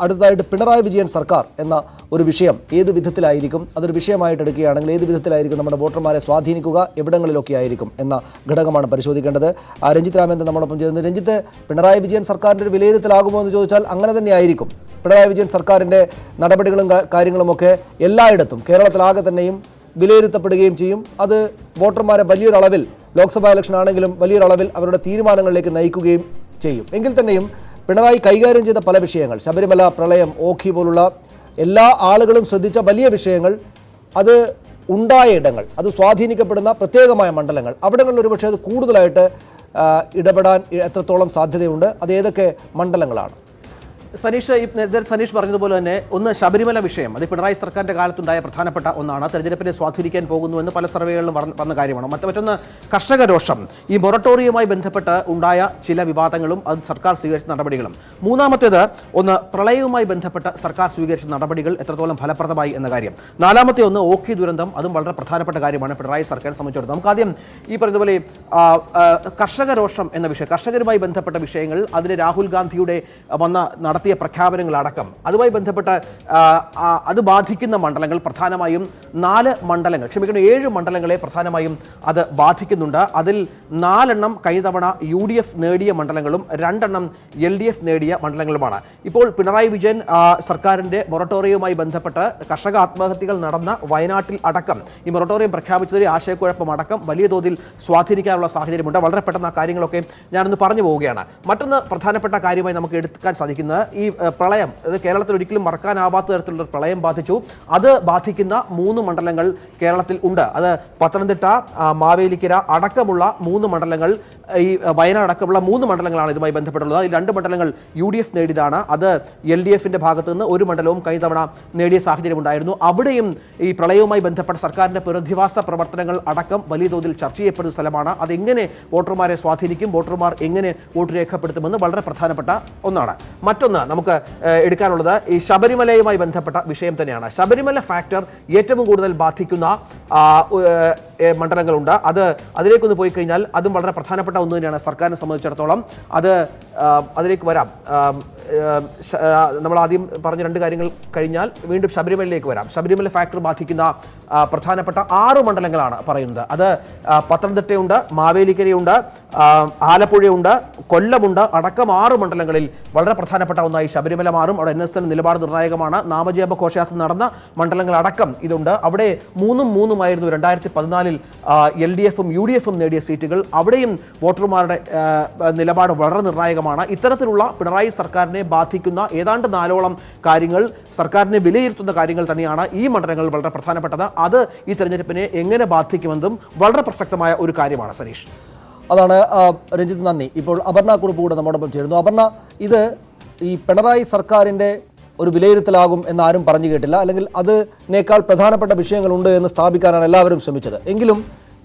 അടുത്തതായിട്ട് പിണറായി വിജയൻ സർക്കാർ എന്ന ഒരു വിഷയം ഏത് വിധത്തിലായിരിക്കും, അതൊരു വിഷയമായിട്ട് എടുക്കുകയാണെങ്കിൽ ഏത് വിധത്തിലായിരിക്കും നമ്മുടെ വോട്ടർമാരെ സ്വാധീനിക്കുക, എവിടങ്ങളിലൊക്കെ ആയിരിക്കും എന്ന ഘടകമാണ് പരിശോധിക്കേണ്ടത്. രഞ്ജിത്ത് രാമേന്ദ്രൻ നമ്മളൊപ്പം ചേരുന്നു. രഞ്ജിത്ത്, പിണറായി വിജയൻ സർക്കാരിൻ്റെ ഒരു വിലയിരുത്തലാകുമോ എന്ന് ചോദിച്ചാൽ അങ്ങനെ തന്നെയായിരിക്കും. പിണറായി വിജയൻ സർക്കാരിൻ്റെ നടപടികളും കാര്യങ്ങളുമൊക്കെ എല്ലായിടത്തും കേരളത്തിലാകെ തന്നെയും വിലയിരുത്തപ്പെടുകയും ചെയ്യും. അത് വോട്ടർമാരെ വലിയൊരളവിൽ ലോക്സഭാ ഇലക്ഷൻ ആണെങ്കിലും വലിയൊരളവിൽ അവരുടെ തീരുമാനങ്ങളിലേക്ക് നയിക്കുകയും ചെയ്യും. എങ്കിൽ തന്നെയും പിണറായി കൈകാര്യം ചെയ്ത പല വിഷയങ്ങൾ, ശബരിമല, പ്രളയം, ഓഖി പോലുള്ള എല്ലാ ആളുകളും ശ്രദ്ധിച്ച വലിയ വിഷയങ്ങൾ, അത് ഉണ്ടായ ഇടങ്ങൾ, അത് സ്വാധീനിക്കപ്പെടുന്ന പ്രത്യേകമായ മണ്ഡലങ്ങൾ, അവിടങ്ങളിൽ ഒരുപക്ഷെ അത് കൂടുതലായിട്ട് ഇടപെടാൻ എത്രത്തോളം സാധ്യതയുണ്ട്, അത് ഏതൊക്കെ മണ്ഡലങ്ങളാണ്? സനീഷ് പറഞ്ഞതുപോലെ തന്നെ ഒന്ന് ശബരിമല വിഷയം, അത് പിണറായി സർക്കാരിൻ്റെ കാലത്തുണ്ടായ പ്രധാനപ്പെട്ട ഒന്നാണ്. തെരഞ്ഞെടുപ്പിനെ സ്വാധീനിക്കാൻ പോകുന്നുവെന്ന് പല സർവേകളിലും വന്ന കാര്യമാണ്. മറ്റൊന്ന് കർഷക രോഷം, ഈ മൊറട്ടോറിയവുമായി ബന്ധപ്പെട്ട് ഉണ്ടായ ചില വിവാദങ്ങളും അത് സർക്കാർ സ്വീകരിച്ച നടപടികളും. മൂന്നാമത്തേത് ഒന്ന് പ്രളയവുമായി ബന്ധപ്പെട്ട് സർക്കാർ സ്വീകരിച്ച നടപടികൾ എത്രത്തോളം ഫലപ്രദമായി എന്ന കാര്യം. നാലാമത്തെ ഒന്ന് ഓഖി ദുരന്തം, അതും വളരെ പ്രധാനപ്പെട്ട കാര്യമാണ് പിണറായി സർക്കാരിനെ സംബന്ധിച്ചിടത്തോളം. നമുക്ക് ആദ്യം ഈ പറഞ്ഞതുപോലെ കർഷക രോഷം എന്ന വിഷയം, കർഷകരുമായി ബന്ധപ്പെട്ട വിഷയങ്ങൾ, അതിന് രാഹുൽ ഗാന്ധിയുടെ നടത്തിയ പ്രഖ്യാപനങ്ങളടക്കം അതുമായി ബന്ധപ്പെട്ട് അത് ബാധിക്കുന്ന മണ്ഡലങ്ങൾ പ്രധാനമായും 7 മണ്ഡലങ്ങളെ പ്രധാനമായും അത് ബാധിക്കുന്നുണ്ട്. അതിൽ 4 കഴിഞ്ഞ തവണ UDF നേടിയ മണ്ഡലങ്ങളും 2 LDF നേടിയ മണ്ഡലങ്ങളുമാണ്. ഇപ്പോൾ പിണറായി വിജയൻ സർക്കാരിൻ്റെ മൊറട്ടോറിയവുമായി ബന്ധപ്പെട്ട് കർഷക ആത്മഹത്യകൾ നടന്ന വയനാട്ടിൽ അടക്കം ഈ മൊറട്ടോറിയം പ്രഖ്യാപിച്ചതിൽ ആശയക്കുഴപ്പമടക്കം വലിയ തോതിൽ സ്വാധീനിക്കാനുള്ള സാഹചര്യമുണ്ട്. വളരെ പെട്ടെന്ന് ആ കാര്യങ്ങളൊക്കെ ഞാനൊന്ന് പറഞ്ഞു പോവുകയാണ്. മറ്റൊന്ന് പ്രധാനപ്പെട്ട കാര്യമായി നമുക്ക് എടുക്കാൻ സാധിക്കുന്നത് ഈ പ്രളയം, അത് കേരളത്തിൽ ഒരിക്കലും മറക്കാനാവാത്ത തരത്തിലുള്ള പ്രളയം ബാധിച്ചു. അത് ബാധിക്കുന്ന 3 മണ്ഡലങ്ങൾ കേരളത്തിൽ ഉണ്ട്. അത് പത്തനംതിട്ട, മാവേലിക്കര അടക്കമുള്ള 3 മണ്ഡലങ്ങൾ, ഈ വയനാട് അടക്കമുള്ള 3 മണ്ഡലങ്ങളാണ് ഇതുമായി ബന്ധപ്പെട്ടുള്ളത്. ഈ 2 മണ്ഡലങ്ങൾ UDF നേടിയതാണ്. അത് LDFിൻ്റെ ഭാഗത്ത് നിന്ന് 1 മണ്ഡലവും കഴിഞ്ഞ തവണ നേടിയ സാഹചര്യമുണ്ടായിരുന്നു. അവിടെയും ഈ പ്രളയവുമായി ബന്ധപ്പെട്ട സർക്കാരിൻ്റെ പുനരധിവാസ പ്രവർത്തനങ്ങൾ അടക്കം വലിയ തോതിൽ ചർച്ച ചെയ്യപ്പെടുന്ന സ്ഥലമാണ്. അതെങ്ങനെ വോട്ടർമാരെ സ്വാധീനിക്കും, വോട്ടർമാർ എങ്ങനെ വോട്ട് രേഖപ്പെടുത്തുമെന്ന് വളരെ പ്രധാനപ്പെട്ട ഒന്നാണ്. മറ്റൊന്ന് നമുക്ക് എടുക്കാനുള്ളത് ഈ ശബരിമലയുമായി ബന്ധപ്പെട്ട വിഷയം തന്നെയാണ്. ശബരിമല ഫാക്ടർ ഏറ്റവും കൂടുതൽ ബാധിക്കുന്ന മണ്ഡലങ്ങളുണ്ട്. അതിലേക്കൊന്ന് പോയി കഴിഞ്ഞാൽ അതും വളരെ പ്രധാനപ്പെട്ട ഒന്ന് തന്നെയാണ് സർക്കാരിനെ സംബന്ധിച്ചിടത്തോളം. അതിലേക്ക് വരാം. നമ്മൾ ആദ്യം പറഞ്ഞ 2 കാര്യങ്ങൾ കഴിഞ്ഞാൽ വീണ്ടും ശബരിമലയിലേക്ക് വരാം. ശബരിമല ഫാക്ടർ ബാധിക്കുന്ന പ്രധാനപ്പെട്ട 6 മണ്ഡലങ്ങളാണ് പറയുന്നത്. അത് പത്തനംതിട്ടയുണ്ട്, മാവേലിക്കരയുണ്ട്, ആലപ്പുഴയുണ്ട്, കൊല്ലമുണ്ട് അടക്കം 6 മണ്ഡലങ്ങളിൽ വളരെ പ്രധാനപ്പെട്ട ഒന്നായി ശബരിമല മാറും. അവിടെ NSN നിലപാട് നിർണായകമാണ്. നാമജപ ഘോഷയാത്ര നടന്ന മണ്ഡലങ്ങളടക്കം ഇതുണ്ട്. അവിടെ 3-3 ആയിരുന്നു 2014 LDFും UDFും നേടിയ സീറ്റുകൾ. അവിടെയും വോട്ടർമാരുടെ നിലപാട് വളരെ നിർണായകമാണ്. ഇത്തരത്തിലുള്ള പിണറായി സർക്കാരിനെ ബാധിക്കുന്ന ഏതാണ്ട് 4ഓളം കാര്യങ്ങൾ, സർക്കാരിനെ വിലയിരുത്തുന്ന കാര്യങ്ങൾ തന്നെയാണ് ഈ മണ്ഡലങ്ങളിൽ വളരെ പ്രധാനപ്പെട്ടത്. അത് ഈ തെരഞ്ഞെടുപ്പിനെ എങ്ങനെ ബാധിക്കുമെന്നും വളരെ പ്രസക്തമായ ഒരു കാര്യമാണ്. സനീഷ്, അതാണ്. രഞ്ജിത്ത്, നന്ദി. ഇപ്പോൾ അപർണ കുറുപ്പ് കൂടെ നമ്മോടൊപ്പം ചേരുന്നു. അപർണ, ഇത് ഈ പിണറായി സർക്കാരിൻ്റെ ഒരു വിലയിരുത്തലാകും എന്നാരും പറഞ്ഞു കേട്ടില്ല, അല്ലെങ്കിൽ അതിനേക്കാൾ പ്രധാനപ്പെട്ട വിഷയങ്ങളുണ്ട് എന്ന് സ്ഥാപിക്കാനാണ് എല്ലാവരും ശ്രമിച്ചത്. എങ്കിലും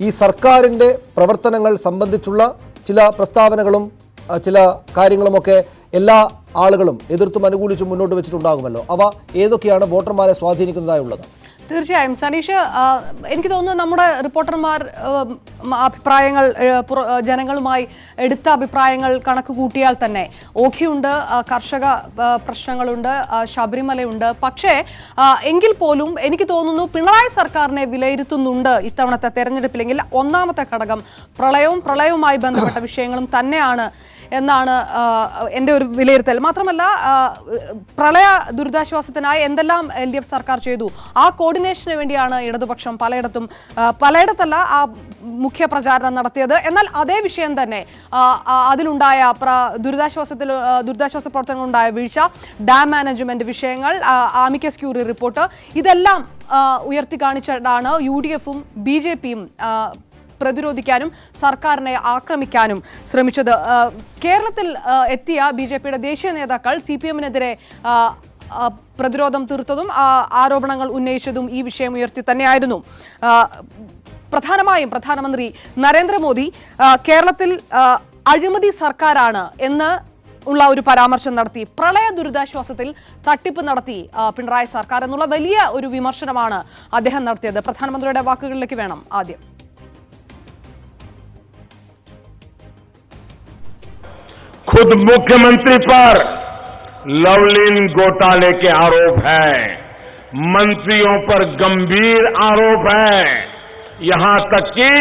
ഈ സർക്കാരിൻ്റെ പ്രവർത്തനങ്ങൾ സംബന്ധിച്ചുള്ള ചില പ്രസ്താവനകളും ചില കാര്യങ്ങളുമൊക്കെ എല്ലാ ആളുകളും എതിർത്തും അനുകൂലിച്ചും മുന്നോട്ട് വെച്ചിട്ടുണ്ടാകുമല്ലോ. അവ ഏതൊക്കെയാണ് വോട്ടർമാരെ സ്വാധീനിക്കുന്നതായുള്ളത്? തീർച്ചയായും സനീഷ്, എനിക്ക് തോന്നുന്നു നമ്മുടെ റിപ്പോർട്ടർമാർ അഭിപ്രായങ്ങൾ ജനങ്ങളുമായി എടുത്ത അഭിപ്രായങ്ങൾ കണക്ക് കൂട്ടിയാൽ തന്നെ ഓഖിയുണ്ട്, കർഷക പ്രശ്നങ്ങളുണ്ട്, ശബരിമലയുണ്ട്. പക്ഷേ എങ്കിൽ പോലും എനിക്ക് തോന്നുന്നു പിണറായി സർക്കാരിനെ വിലയിരുത്തുന്നുണ്ട് ഇത്തവണത്തെ തെരഞ്ഞെടുപ്പിലെങ്കിൽ ഒന്നാമത്തെ ഘടകം പ്രളയവുമായി ബന്ധപ്പെട്ട വിഷയങ്ങളും തന്നെയാണ് എന്നാണ് എൻ്റെ ഒരു വിലയിരുത്തൽ. മാത്രമല്ല, പ്രളയ ദുരിതാശ്വാസത്തിനായി എന്തെല്ലാം LDF സർക്കാർ ചെയ്തു, ആ കോർഡിനേഷന് വേണ്ടിയാണ് ഇടതുപക്ഷം പലയിടത്തല്ല ആ മുഖ്യ പ്രചാരണം നടത്തിയത്. എന്നാൽ അതേ വിഷയം തന്നെ അതിലുണ്ടായ ദുരിതാശ്വാസ പ്രവർത്തനങ്ങളുണ്ടായ വീഴ്ച, ഡാം മാനേജ്മെന്റ് വിഷയങ്ങൾ, ആമിക്കസ് ക്യൂറി റിപ്പോർട്ട്, ഇതെല്ലാം ഉയർത്തി കാണിച്ചിട്ടാണ് UDFും BJPയും പ്രതിരോധിക്കാനും സർക്കാരിനെ ആക്രമിക്കാനും ശ്രമിച്ചത്. കേരളത്തിൽ എത്തിയ BJPയുടെ ദേശീയ നേതാക്കൾ CPMനെതിരെ പ്രതിരോധം തീർത്തതും ആരോപണങ്ങൾ ഉന്നയിച്ചതും ഈ വിഷയം ഉയർത്തി തന്നെയായിരുന്നു. പ്രധാനമായും പ്രധാനമന്ത്രി നരേന്ദ്രമോദി കേരളത്തിൽ അഴിമതി സർക്കാരാണ് എന്ന് ഉള്ള ഒരു പരാമർശം നടത്തി. പ്രളയ ദുരിതാശ്വാസത്തിൽ തട്ടിപ്പ് നടത്തി പിണറായി സർക്കാർ എന്നുള്ള വലിയ ഒരു വിമർശനമാണ് അദ്ദേഹം നടത്തിയത്. പ്രധാനമന്ത്രിയുടെ വാക്കുകളിലേക്ക് വേണം ആദ്യം. खुद मुख्यमंत्री पर लवलिन घोटाले के आरोप है, मंत्रियों पर गंभीर आरोप है, यहां तक कि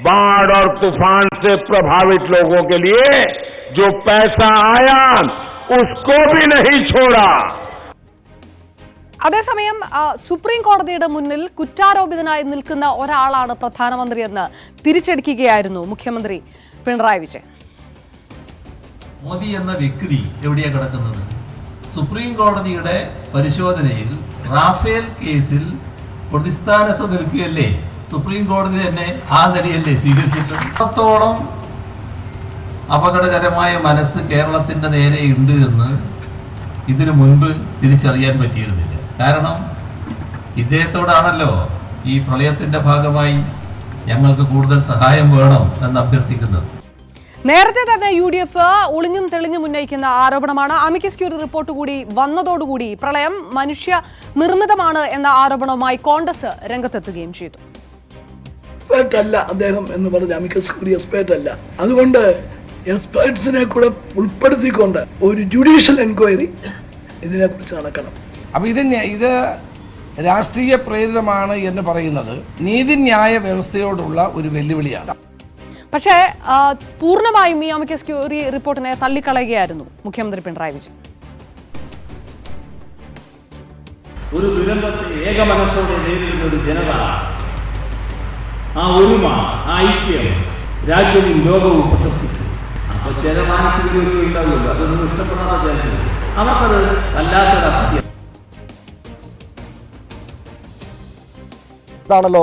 बाढ़ और तूफान से प्रभावित लोगों के लिए जो पैसा आया उसको भी नहीं छोड़ा। അതേസമയം സുപ്രീം കോടതിയുടെ മുന്നിൽ കുറ്റാരോപിതനായി നിൽക്കുന്ന ഒരാളാണ് പ്രധാനമന്ത്രിയെന്ന് തിരിച്ചടിക്കുകയായിരുന്നു മുഖ്യമന്ത്രി പിണറായി വിജയൻ. മോദി എന്ന വ്യക്തി എവിടെയാണ് കിടക്കുന്നത്? സുപ്രീം കോടതിയുടെ പരിശോധനയിൽ റാഫേൽ കേസിൽ പ്രതിസ്ഥാനത്ത് നിൽക്കുകയല്ലേ? സുപ്രീം കോടതി തന്നെ ആ നിലയല്ലേ സ്വീകരിച്ചിട്ടുണ്ട്? അത്രത്തോളം അപകടകരമായ മനസ്സ് കേരളത്തിന്റെ നേരെ ഉണ്ട് എന്ന് ഇതിനു മുൻപ് തിരിച്ചറിയാൻ പറ്റിയിരുന്നില്ല. കാരണം ഇദ്ദേഹത്തോടാണല്ലോ ഈ പ്രളയത്തിന്റെ ഭാഗമായി ഞങ്ങൾക്ക് കൂടുതൽ സഹായം വേണം എന്ന് അഭ്യർത്ഥിക്കുന്നത്. നേരത്തെ തന്നെ UDF ഒളിഞ്ഞും തെളിഞ്ഞും ഉന്നയിക്കുന്ന ആരോപണമാണ്. അമിക്കസ് ക്യൂറി റിപ്പോർട്ട് കൂടി വന്നതോടുകൂടി പ്രളയം മനുഷ്യ നിർമ്മിതമാണ് എന്ന ആരോപണവുമായി കോൺഗ്രസ് രംഗത്തെത്തുകയും ചെയ്തു. എക്സ്പേർട്ട് അല്ല അദ്ദേഹം എന്ന് പറഞ്ഞ അമിക്കസ് ക്യൂറി എക്സ്പേർട്ട് അല്ല. അതുകൊണ്ട് എക്സ്പേർട്സിനെ കൂടെ ഉൾപ്പെടുത്തിക്കൊണ്ട് ഒരു ജുഡീഷ്യൽ എൻക്വയറി ഇതിനെക്കുറിച്ച് നടക്കണം. അപ്പോൾ ഇത് രാഷ്ട്രീയ പ്രേരിതമാണ് എന്ന് പറയുന്നത് നീതിന്യായ വ്യവസ്ഥയോടുള്ള ഒരു വെല്ലുവിളിയാണ്. പക്ഷേ പൂർണ്ണമായും ഈ അമിക്കസ് ക്യൂറി റിപ്പോർട്ടിനെ തള്ളിക്കളയുകയായിരുന്നു മുഖ്യമന്ത്രി പിണറായി വിജയൻ. ഒരു ദുരന്തത്തെ ഏകമനസ്സോടെ നേരിടുന്ന ഒരു ജനത, ആ ഒരുമ, ആ ഐക്യം രാജ്യവും ലോകവും പ്രശംസിച്ചു. അപ്പോൾ ചില മാനസികതയൊക്കെ ഉണ്ടാവുമല്ലോ, അതൊന്നും ഇഷ്ടപ്പെടാത്ത ജനങ്ങൾ അവർക്കത് വല്ലാത്തൊരു അസത്യം. ഇതാണല്ലോ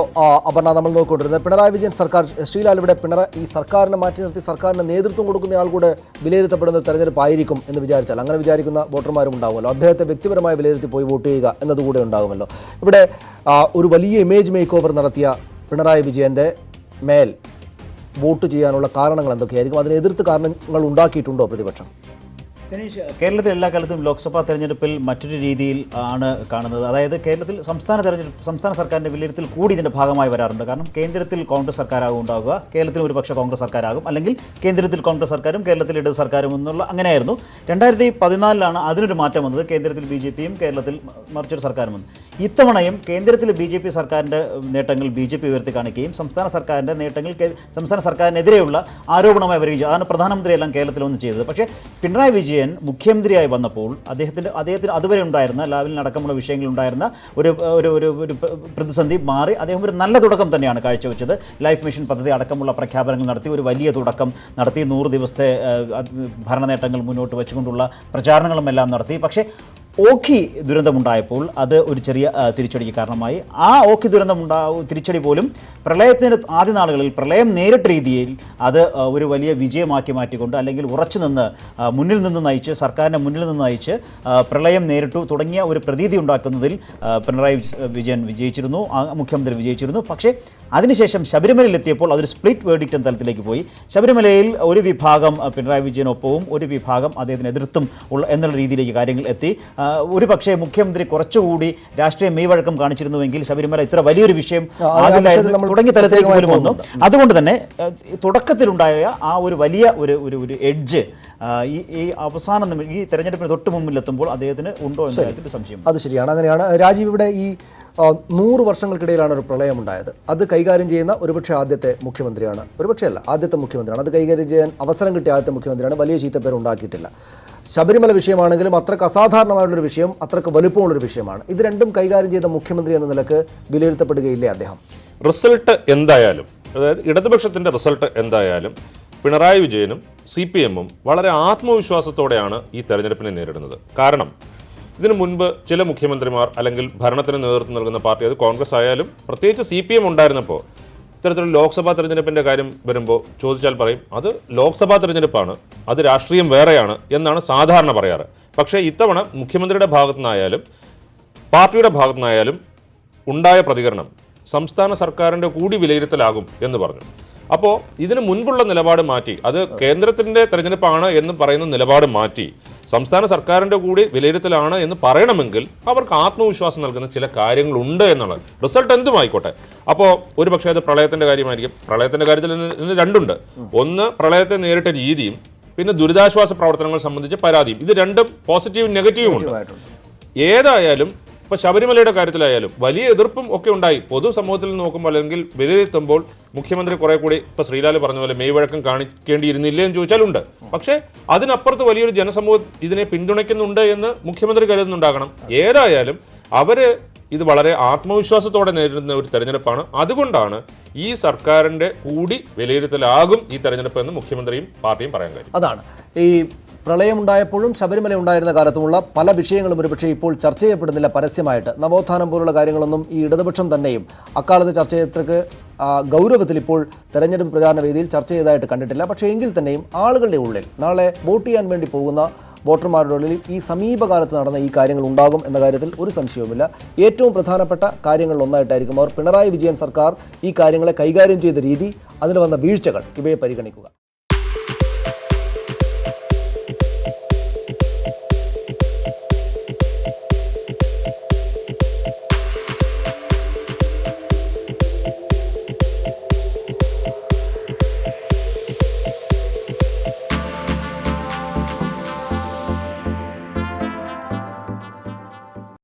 അപർണ നമ്മൾ നോക്കിക്കൊണ്ടിരുന്നത്. പിണറായി വിജയൻ സർക്കാർ, ശ്രീലാൽ ഇവിടെ ഈ സർക്കാരിനെ മാറ്റി നിർത്തി സർക്കാരിന് നേതൃത്വം കൊടുക്കുന്ന ആൾ കൂടെ വിലയിരുത്തപ്പെടുന്ന ഒരു തെരഞ്ഞെടുപ്പായിരിക്കും എന്ന് വിചാരിച്ചാൽ, അങ്ങനെ വിചാരിക്കുന്ന വോട്ടർമാരും ഉണ്ടാകുമല്ലോ. അദ്ദേഹത്തെ വ്യക്തിപരമായി വിലയിരുത്തി പോയി വോട്ട് ചെയ്യുക എന്നതുകൂടെ ഉണ്ടാകുമല്ലോ. ഇവിടെ ഒരു വലിയ ഇമേജ് മേക്ക് ഓവർ നടത്തിയ പിണറായി വിജയൻ്റെ മേൽ വോട്ട് ചെയ്യാനുള്ള കാരണങ്ങൾ എന്തൊക്കെയായിരിക്കും? അതിനെ എതിർത്ത് കാരണങ്ങൾ ഉണ്ടാക്കിയിട്ടുണ്ടോ പ്രതിപക്ഷം? കേരളത്തിൽ എല്ലാ കാലത്തും ലോക്സഭാ തെരഞ്ഞെടുപ്പിൽ മറ്റൊരു രീതിയിൽ ആണ് കാണുന്നത്. അതായത് കേരളത്തിൽ സംസ്ഥാന സർക്കാരിൻ്റെ വിലയിരുത്തൽ കൂടി ഇതിൻ്റെ ഭാഗമായി വരാറുണ്ട്. കാരണം കേന്ദ്രത്തിൽ കോൺഗ്രസ് സർക്കാരാകും ഉണ്ടാവുക, കേരളത്തിൽ ഒരുപക്ഷെ കോൺഗ്രസ് സർക്കാരാകും, അല്ലെങ്കിൽ കേന്ദ്രത്തിൽ കോൺഗ്രസ് സർക്കാരും കേരളത്തിൽ ഇടത് സർക്കാരും എന്നുള്ള അങ്ങനെയായിരുന്നു. 2014 അതിനൊരു മാറ്റം വന്നത്. കേന്ദ്രത്തിൽ BJPയും കേരളത്തിൽ മറിച്ചൊരു സർക്കാരും വന്നു. ഇത്തവണയും കേന്ദ്രത്തിൽ BJP സർക്കാരിൻ്റെ നേട്ടങ്ങൾ BJP ഉയർത്തി കാണിക്കുകയും സംസ്ഥാന സർക്കാരിൻ്റെ നേട്ടങ്ങൾ സംസ്ഥാന സർക്കാരിനെതിരെയുള്ള ആരോപണമായി വരികയും, അതാണ് പ്രധാനമന്ത്രിയെല്ലാം കേരളത്തിൽ വന്ന് ചെയ്തത്. പക്ഷേ പിണറായി വിജയൻ മുഖ്യമന്ത്രിയായി വന്നപ്പോൾ അദ്ദേഹത്തിന് അതുവരെ ഉണ്ടായിരുന്ന ലാവലിനടക്കമുള്ള വിഷയങ്ങളുണ്ടായിരുന്ന ഒരു പ്രതിസന്ധി മാറി അദ്ദേഹം ഒരു നല്ല തുടക്കം തന്നെയാണ് കാഴ്ചവെച്ചത്. ലൈഫ് മിഷൻ പദ്ധതി അടക്കമുള്ള പ്രഖ്യാപനങ്ങൾ നടത്തി ഒരു വലിയ തുടക്കം നടത്തി. 100 ദിവസത്തെ ഭരണ നേട്ടങ്ങൾ മുന്നോട്ട് വെച്ചുകൊണ്ടുള്ള പ്രചാരണങ്ങളും എല്ലാം നടത്തി. പക്ഷേ ഓഖി ദുരന്തമുണ്ടായപ്പോൾ അത് ഒരു ചെറിയ തിരിച്ചടിക്ക് കാരണമായി. ആ ഓഖി തിരിച്ചടി പോലും പ്രളയത്തിൻ്റെ ആദ്യ നാളുകളിൽ പ്രളയം നേരിട്ട രീതിയിൽ അത് ഒരു വലിയ വിജയമാക്കി മാറ്റിക്കൊണ്ട്, അല്ലെങ്കിൽ ഉറച്ചു നിന്ന് മുന്നിൽ നിന്ന് നയിച്ച്, സർക്കാരിനെ മുന്നിൽ നിന്ന് നയിച്ച് പ്രളയം നേരിട്ടു തുടങ്ങിയ ഒരു പ്രതീതി ഉണ്ടാക്കുന്നതിൽ പിണറായി വിജയൻ വിജയിച്ചിരുന്നു, മുഖ്യമന്ത്രി വിജയിച്ചിരുന്നു. പക്ഷേ അതിനുശേഷം ശബരിമലയിൽ എത്തിയപ്പോൾ അതൊരു സ്പ്ലിറ്റ് വേർഡിക്റ്റ് എന്ന തലത്തിലേക്ക് പോയി. ശബരിമലയിൽ ഒരു വിഭാഗം പിണറായി വിജയനൊപ്പവും ഒരു വിഭാഗം അദ്ദേഹത്തിന് എതിർത്തും എന്നുള്ള രീതിയിലേക്ക് കാര്യങ്ങൾ എത്തി. ഒരു പക്ഷേ മുഖ്യമന്ത്രി കുറച്ചുകൂടി രാഷ്ട്രീയ മെയ്വഴക്കം കാണിച്ചിരുന്നുവെങ്കിൽ ശബരിമല ഇത്ര വലിയൊരു വിഷയം തുടങ്ങിയ തലത്തിലേക്ക് പോലും വന്നു. അതുകൊണ്ട് തന്നെ തുടക്കത്തിലുണ്ടായ ആ ഒരു വലിയ ഒരു എഡ്ജ് ഈ അവസാനം ഈ തെരഞ്ഞെടുപ്പിന് തൊട്ട് മുമ്പിലെത്തുമ്പോൾ അദ്ദേഹത്തിന് ഉണ്ടോ എന്ന കാര്യത്തിൽ സംശയം. അത് ശരിയാണ്. അങ്ങനെയാണ് രാജീവ്, ഇവിടെ ഈ 100 വർഷങ്ങൾക്കിടയിലാണ് ഒരു പ്രളയം ഉണ്ടായത്. അത് കൈകാര്യം ചെയ്യുന്ന ഒരുപക്ഷെ ആദ്യത്തെ മുഖ്യമന്ത്രിയാണ്, ഒരുപക്ഷെ അല്ല ആദ്യത്തെ മുഖ്യമന്ത്രിയാണ്. അത് കൈകാര്യം ചെയ്യാൻ അവസരം കിട്ടിയ ആദ്യത്തെ മുഖ്യമന്ത്രിയാണ്. വലിയ ചീത്തപ്പേർ ഉണ്ടാക്കിയിട്ടില്ല. ശബരിമല വിഷയമാണെങ്കിലും അത്രക്ക് അസാധാരണമായുള്ളൊരു വിഷയം, അത്രക്ക് വലുപ്പമുള്ളൊരു വിഷയമാണ്. ഇത് രണ്ടും കൈകാര്യം ചെയ്ത മുഖ്യമന്ത്രി എന്ന നിലക്ക് വിലയിരുത്തപ്പെടുകയില്ലേ അദ്ദേഹം? റിസൾട്ട് എന്തായാലും, അതായത് ഇടതുപക്ഷത്തിൻ്റെ റിസൾട്ട് എന്തായാലും പിണറായി വിജയനും CPM-ഉം വളരെ ആത്മവിശ്വാസത്തോടെയാണ് ഈ തെരഞ്ഞെടുപ്പിനെ നേരിടുന്നത്. കാരണം ഇതിനു മുൻപ് ചില മുഖ്യമന്ത്രിമാർ അല്ലെങ്കിൽ ഭരണത്തിന് നേതൃത്വം നൽകുന്ന പാർട്ടി, അത് കോൺഗ്രസ് ആയാലും പ്രത്യേകിച്ച് CPM ഉണ്ടായിരുന്നപ്പോൾ ഇത്തരത്തിലുള്ള ലോക്സഭാ തെരഞ്ഞെടുപ്പിൻ്റെ കാര്യം വരുമ്പോൾ ചോദിച്ചാൽ പറയും അത് ലോക്സഭാ തെരഞ്ഞെടുപ്പാണ്, അത് രാഷ്ട്രീയം വേറെയാണ് എന്നാണ് സാധാരണ പറയാറ്. പക്ഷേ ഇത്തവണ മുഖ്യമന്ത്രിയുടെ ഭാഗത്തുനിന്നായാലും പാർട്ടിയുടെ ഭാഗത്തുനിന്നായാലും ഉണ്ടായ പ്രതികരണം സംസ്ഥാന സർക്കാരിൻ്റെ കൂടി വിലയിരുത്തലാകും എന്ന് പറഞ്ഞു. അപ്പോൾ ഇതിന് മുൻപുള്ള നിലപാട് മാറ്റി, അത് കേന്ദ്രത്തിൻ്റെ തെരഞ്ഞെടുപ്പാണ് എന്ന് പറയുന്ന നിലപാട് മാറ്റി സംസ്ഥാന സർക്കാരിൻ്റെ കൂടി വിലയിരുത്തലാണ് എന്ന് പറയണമെങ്കിൽ അവർക്ക് ആത്മവിശ്വാസം നൽകുന്ന ചില കാര്യങ്ങളുണ്ട് എന്നുള്ളത്. റിസൾട്ട് എന്തുമായിക്കോട്ടെ. അപ്പോൾ ഒരു പക്ഷേ അത് പ്രളയത്തിൻ്റെ കാര്യമായിരിക്കും. പ്രളയത്തിൻ്റെ കാര്യത്തിൽ രണ്ടുണ്ട്. ഒന്ന്, പ്രളയത്തെ നേരിട്ട രീതിയും പിന്നെ ദുരിതാശ്വാസ പ്രവർത്തനങ്ങൾ സംബന്ധിച്ച പരാതിയും. ഇത് രണ്ടും പോസിറ്റീവും നെഗറ്റീവും ഉണ്ട്. ഏതായാലും ഇപ്പോൾ ശബരിമലയുടെ കാര്യത്തിലായാലും വലിയ എതിർപ്പും ഒക്കെ ഉണ്ടായി. പൊതുസമൂഹത്തിൽ നോക്കുമ്പോൾ അല്ലെങ്കിൽ വിലയിരുത്തുമ്പോൾ മുഖ്യമന്ത്രി കുറെ കൂടി ഇപ്പോൾ ശ്രീലാൽ പറഞ്ഞ പോലെ മെയ്വഴക്കം കാണിക്കേണ്ടിയിരുന്നില്ലേ എന്ന് ചോദിച്ചാലുണ്ട്. പക്ഷേ അതിനപ്പുറത്ത് വലിയൊരു ജനസമൂഹം ഇതിനെ പിന്തുണയ്ക്കുന്നുണ്ട് എന്ന് മുഖ്യമന്ത്രി കരുതുന്നുണ്ടാകണം. ഏതായാലും അവര് ഇത് വളരെ ആത്മവിശ്വാസത്തോടെ നേരിടുന്ന ഒരു തെരഞ്ഞെടുപ്പാണ്. അതുകൊണ്ടാണ് ഈ സർക്കാരിന്റെ കൂടി വിലയിരുത്തലാകും ഈ തെരഞ്ഞെടുപ്പ് എന്ന് മുഖ്യമന്ത്രിയും പാർട്ടിയും പറയാൻ കാര്യം അതാണ്. ഈ പ്രളയമുണ്ടായപ്പോഴും ശബരിമല ഉണ്ടായിരുന്ന കാലത്തുമുള്ള പല വിഷയങ്ങളും ഒരുപക്ഷെ ഇപ്പോൾ ചർച്ച ചെയ്യപ്പെടുന്നില്ല പരസ്യമായിട്ട്. നവോത്ഥാനം പോലുള്ള കാര്യങ്ങളൊന്നും ഈ ഇടതുപക്ഷം തന്നെയും അക്കാലത്ത് ചർച്ച ചെയ്തത്രക്ക് ഗൗരവത്തിൽ ഇപ്പോൾ തെരഞ്ഞെടുപ്പ് പ്രചാരണ വേദിയിൽ ചർച്ച ചെയ്തതായിട്ട് കണ്ടിട്ടില്ല. പക്ഷേ എങ്കിൽ തന്നെയും ആളുകളുടെ ഉള്ളിൽ നാളെ വോട്ട് ചെയ്യാൻ വേണ്ടി പോകുന്ന വോട്ടർമാരുടെ ഉള്ളിൽ ഈ സമീപകാലത്ത് നടന്ന ഈ കാര്യങ്ങൾ ഉണ്ടാകും എന്ന കാര്യത്തിൽ ഒരു സംശയവുമില്ല. ഏറ്റവും പ്രധാനപ്പെട്ട കാര്യങ്ങളിലൊന്നായിട്ടായിരിക്കും അവർ പിണറായി വിജയൻ സർക്കാർ ഈ കാര്യങ്ങളെ കൈകാര്യം ചെയ്ത രീതി, അതിന് വന്ന വീഴ്ചകൾ, ഇവയെ പരിഗണിക്കുക.